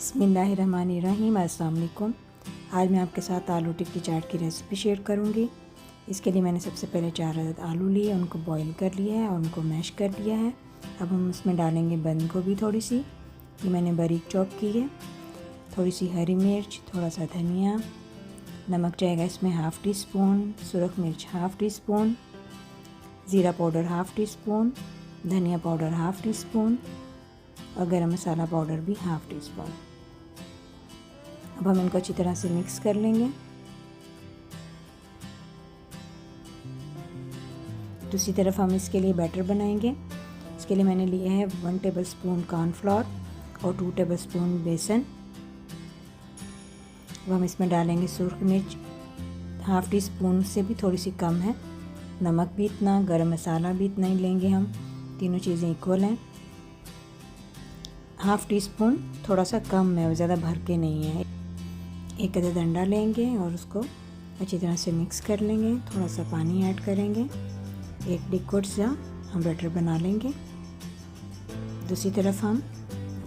बिस्मिल्लाहिर्रहमानिर्रहीम। अस्सलाम वालेकुम। आज मैं आपके साथ आलू टिक्की चाट की रेसिपी शेयर करूंगी। इसके लिए मैंने सबसे पहले 4 अदद आलू लिए, उनको बॉईल कर लिया है और उनको मैश कर लिया है। अब हम इसमें डालेंगे बंद गोभी थोड़ी सी, ये मैंने बारीक चॉप की है, थोड़ी सी हरी मिर्च, थोड़ा सा धनिया, नमक जाएगा इसमें हाफ़ टी स्पून, सुरख मिर्च हाफ़ टी स्पून, ज़ीरा पाउडर हाफ़ टी स्पून, धनिया पाउडर हाफ़ टी स्पून और गरम मसाला पाउडर भी हाफ़ टी स्पून। अब हम इनको अच्छी तरह से मिक्स कर लेंगे। दूसरी तरफ हम इसके लिए बैटर बनाएंगे। इसके लिए मैंने लिया है 1 टेबलस्पून कॉर्नफ्लोर और 2 टेबलस्पून बेसन। अब हम इसमें डालेंगे सुरख मिर्च हाफ़ टी स्पून से भी थोड़ी सी कम है, नमक भी इतना, गरम मसाला भी इतना ही लेंगे हम, तीनों चीज़ें इक्वल हैं। हाफ़ टी स्पून थोड़ा सा कम है, ज़्यादा भर के नहीं है। एक अदद अंडा लेंगे और उसको अच्छी तरह से मिक्स कर लेंगे, थोड़ा सा पानी ऐड करेंगे, एक लिक्विड सा हम बैटर बना लेंगे। दूसरी तरफ हम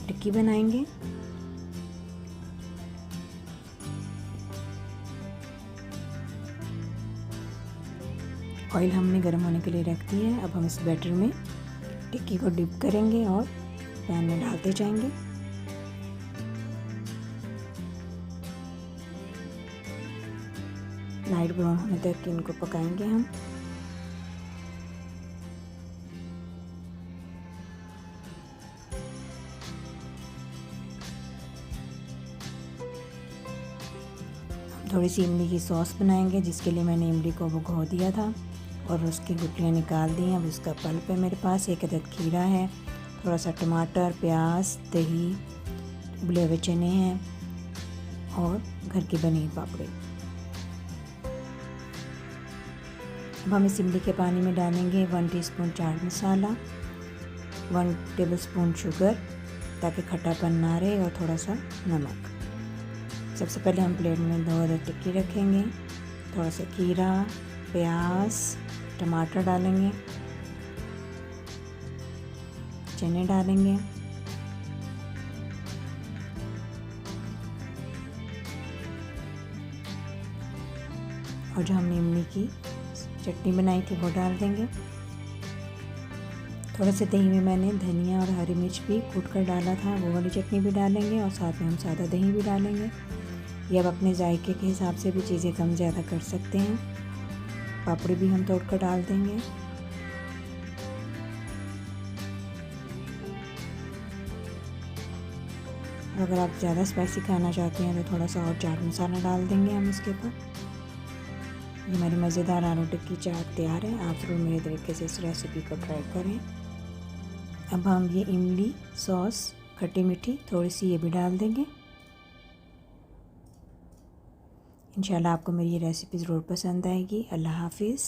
टिक्की बनाएंगे। ऑयल हमने गर्म होने के लिए रख दी है। अब हम इस बैटर में टिक्की को डिप करेंगे और पैन में डालते जाएंगे। लाइट ब्राउन होने तक इनको पकाएंगे हम। थोड़ी सी इमली की सॉस बनाएंगे, जिसके लिए मैंने इमली को भिगो दिया था और उसकी गुठलियाँ निकाल दी हैं। अब इसका पल्प है मेरे पास, एक अदद खीरा है, थोड़ा सा टमाटर, प्याज, दही, उबले हुए चने हैं और घर की बनी हुई पापड़ी। अब हम इस इमली के पानी में डालेंगे 1 teaspoon chaat masala, 1 tablespoon sugar ताकि खट्टापन ना रहे और थोड़ा सा नमक। सबसे पहले हम प्लेट में 2 अदद टिक्की रखेंगे, थोड़ा सा खीरा, प्याज, टमाटर डालेंगे, चने डालेंगे और जो हमने इमली की चटनी बनाई थी वो डाल देंगे। थोड़ा से दही में मैंने धनिया और हरी मिर्च भी कूट कर डाला था, वो वाली चटनी भी डालेंगे और साथ में हम सादा दही भी डालेंगे। ये अब अपने जायके के हिसाब से भी चीज़ें कम ज़्यादा कर सकते हैं। पापड़ी भी हम तोड़ कर डाल देंगे। अगर आप ज़्यादा स्पाइसी खाना चाहते हैं तो थोड़ा सा और चाट मसाला डाल देंगे हम इसके ऊपर। ये हमारी मज़ेदार आलू टिक्की चाट तैयार है। आप ज़रूर मेरे तरीके से इस रेसिपी को ट्राई करें। अब हम ये इमली सॉस खट्टी मीठी थोड़ी सी ये भी डाल देंगे। इंशाल्लाह आपको मेरी ये रेसिपी ज़रूर पसंद आएगी। अल्लाह हाफिज़।